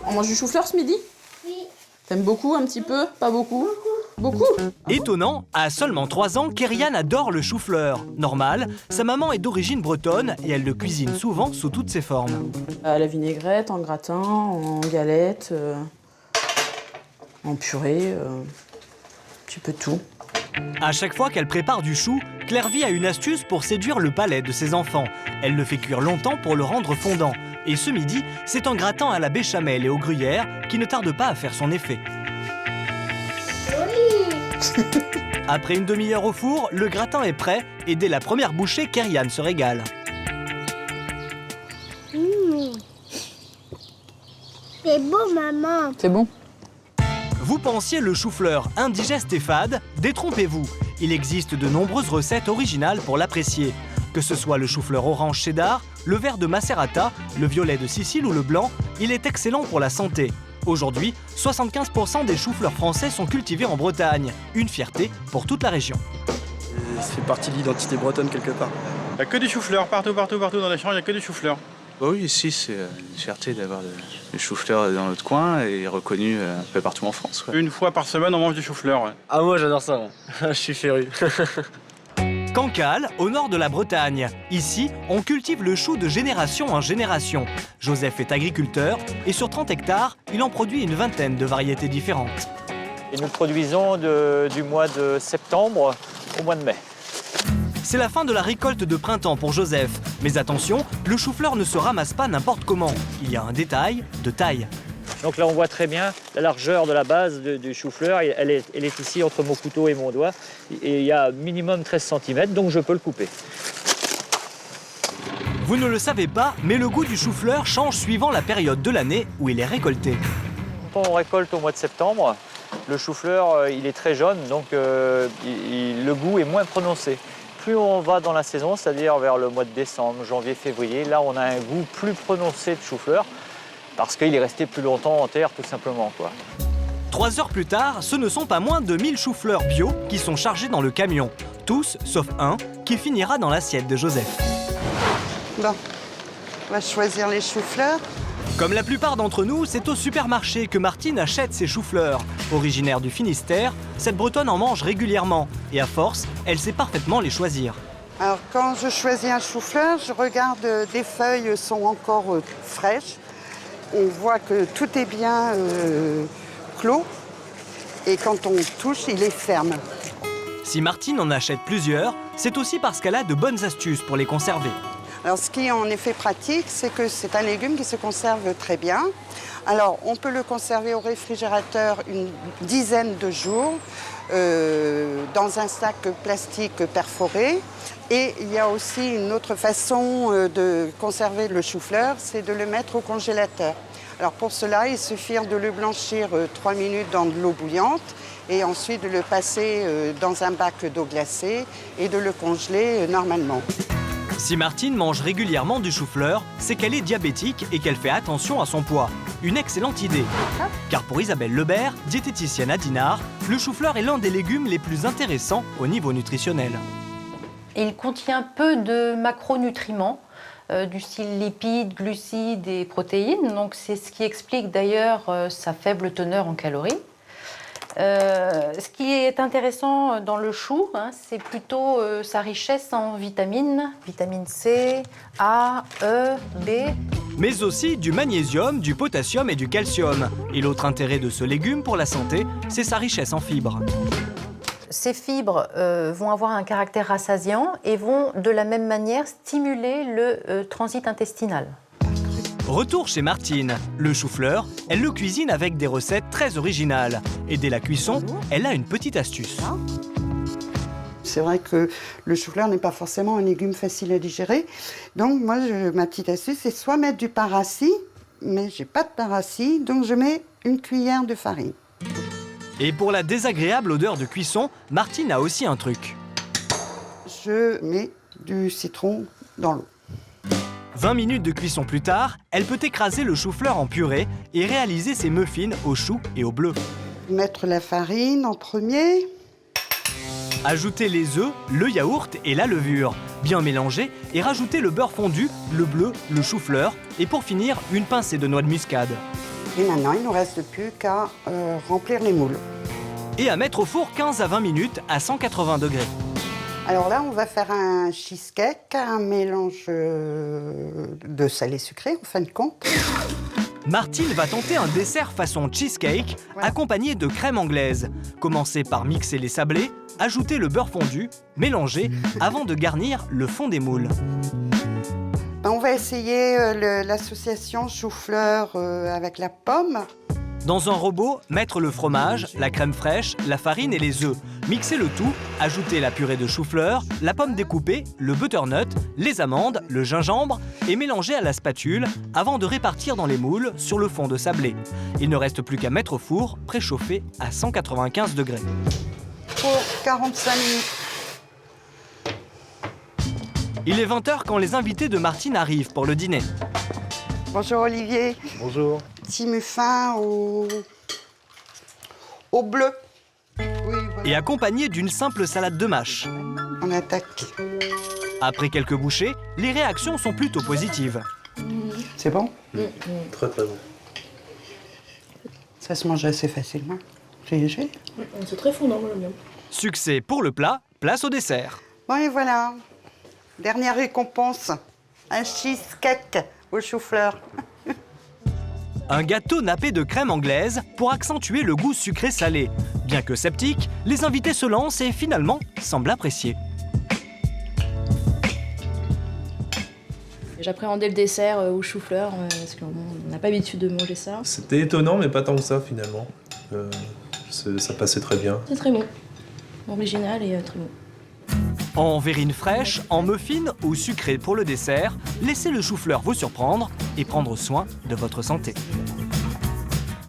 On mange du chou-fleur ce midi? Oui. T'aimes beaucoup, un petit peu? Pas beaucoup? Beaucoup? Étonnant, à seulement 3 ans, Kériane adore le chou-fleur. Normal, sa maman est d'origine bretonne et elle le cuisine souvent sous toutes ses formes. À la vinaigrette, en gratin, en galette, en purée, un petit peu de tout. À chaque fois qu'elle prépare du chou, Clairvy a une astuce pour séduire le palais de ses enfants. Elle le fait cuire longtemps pour le rendre fondant. Et ce midi, c'est en gratin à la béchamel et au gruyère qui ne tarde pas à faire son effet. Après une demi-heure au four, le gratin est prêt et dès la première bouchée, Kériane se régale. C'est beau, maman. C'est bon? Vous pensiez le chou-fleur indigeste et fade? Détrompez-vous. Il existe de nombreuses recettes originales pour l'apprécier. Que ce soit le chou-fleur orange cheddar, le vert de Macerata, le violet de Sicile ou le blanc, il est excellent pour la santé. Aujourd'hui, 75% des choux-fleurs français sont cultivés en Bretagne. Une fierté pour toute la région. Ça fait partie de l'identité bretonne quelque part. Il n'y a que du chou-fleur, partout dans les champs, il n'y a que du chou-fleur. Bah oui, ici, c'est une fierté d'avoir des chou-fleurs dans notre coin et reconnu un peu partout en France. Ouais. Une fois par semaine, on mange du chou-fleur. Ouais. Ah moi j'adore ça, moi. Je suis féru. Cancale, au nord de la Bretagne. Ici, on cultive le chou de génération en génération. Joseph est agriculteur et sur 30 hectares, il en produit une vingtaine de variétés différentes. Et nous produisons du mois de septembre au mois de mai. C'est la fin de la récolte de printemps pour Joseph. Mais attention, le chou-fleur ne se ramasse pas n'importe comment. Il y a un détail de taille. Donc là, on voit très bien la largeur de la base du chou-fleur. Elle est ici entre mon couteau et mon doigt. Et il y a minimum 13 cm, donc je peux le couper. Vous ne le savez pas, mais le goût du chou-fleur change suivant la période de l'année où il est récolté. Quand on récolte au mois de septembre, le chou-fleur, il est très jaune, donc le goût est moins prononcé. Plus on va dans la saison, c'est-à-dire vers le mois de décembre, janvier, février, là on a un goût plus prononcé de chou-fleur parce qu'il est resté plus longtemps en terre tout simplement, quoi. 3 heures plus tard, ce ne sont pas moins de 1000 choux-fleurs bio qui sont chargés dans le camion. Tous, sauf un, qui finira dans l'assiette de Joseph. Bon, on va choisir les choux-fleurs. Comme la plupart d'entre nous, c'est au supermarché que Martine achète ses choux-fleurs. Originaire du Finistère, cette Bretonne en mange régulièrement. Et à force, elle sait parfaitement les choisir. Alors, quand je choisis un chou-fleur, je regarde des feuilles sont encore fraîches. On voit que tout est bien clos. Et quand on touche, il est ferme. Si Martine en achète plusieurs, c'est aussi parce qu'elle a de bonnes astuces pour les conserver. Alors, ce qui est en effet pratique, c'est que c'est un légume qui se conserve très bien. Alors, on peut le conserver au réfrigérateur une dizaine de jours dans un sac plastique perforé. Et il y a aussi une autre façon de conserver le chou-fleur, c'est de le mettre au congélateur. Alors, pour cela, il suffit de le blanchir 3 minutes dans de l'eau bouillante et ensuite de le passer dans un bac d'eau glacée et de le congeler normalement. Si Martine mange régulièrement du chou-fleur, c'est qu'elle est diabétique et qu'elle fait attention à son poids. Une excellente idée. Car pour Isabelle Lebert, diététicienne à Dinard, le chou-fleur est l'un des légumes les plus intéressants au niveau nutritionnel. Il contient peu de macronutriments, du style lipides, glucides et protéines. Donc c'est ce qui explique d'ailleurs sa faible teneur en calories. Ce qui est intéressant dans le chou, c'est plutôt sa richesse en vitamines, vitamine C, A, E, B. Mais aussi du magnésium, du potassium et du calcium. Et l'autre intérêt de ce légume pour la santé, c'est sa richesse en fibres. Ces fibres vont avoir un caractère rassasiant et vont de la même manière stimuler le transit intestinal. Retour chez Martine. Le chou-fleur, elle le cuisine avec des recettes très originales. Et dès la cuisson, elle a une petite astuce. C'est vrai que le chou-fleur n'est pas forcément un légume facile à digérer. Donc moi, ma petite astuce, c'est soit mettre du pain rassis, mais j'ai pas de pain rassis, donc je mets une cuillère de farine. Et pour la désagréable odeur de cuisson, Martine a aussi un truc. Je mets du citron dans l'eau. 20 minutes de cuisson plus tard, elle peut écraser le chou-fleur en purée et réaliser ses muffins au chou et au bleu. Mettre la farine en premier. Ajouter les œufs, le yaourt et la levure. Bien mélanger et rajouter le beurre fondu, le bleu, le chou-fleur et pour finir, une pincée de noix de muscade. Et maintenant, il ne nous reste plus qu'à remplir les moules. Et à mettre au four 15 à 20 minutes à 180 degrés. Alors là, on va faire un cheesecake, un mélange de salé sucré, en fin de compte. Martine va tenter un dessert façon cheesecake, accompagné de crème anglaise. Commencez par mixer les sablés, ajouter le beurre fondu, mélanger, avant de garnir le fond des moules. On va essayer l'association chou-fleur avec la pomme. Dans un robot, mettre le fromage, la crème fraîche, la farine et les œufs. Mixer le tout, ajouter la purée de chou-fleur, la pomme découpée, le butternut, les amandes, le gingembre et mélanger à la spatule avant de répartir dans les moules sur le fond de sablé. Il ne reste plus qu'à mettre au four, préchauffé à 195 degrés. Pour 45 minutes. Il est 20h quand les invités de Martine arrivent pour le dîner. Bonjour Olivier. Bonjour. Petit muffin au bleu. Oui, voilà. Et accompagné d'une simple salade de mâche. On attaque. Après quelques bouchées, les réactions sont plutôt positives. C'est bon? Très très bon. Ça se mange assez facilement. C'est léger. C'est très fondant, j'aime bien. Succès pour le plat, place au dessert. Bon et voilà. Dernière récompense. Un cheesecake au chou-fleur. Un gâteau nappé de crème anglaise pour accentuer le goût sucré-salé. Bien que sceptiques, les invités se lancent et finalement semblent apprécier. J'appréhendais le dessert au chou-fleur parce qu'on n'a pas l'habitude de manger ça. C'était étonnant, mais pas tant que ça finalement. Ça passait très bien. C'est très bon, original et très bon. En verrine fraîche, en muffin ou sucré pour le dessert, laissez le chou-fleur vous surprendre et prendre soin de votre santé.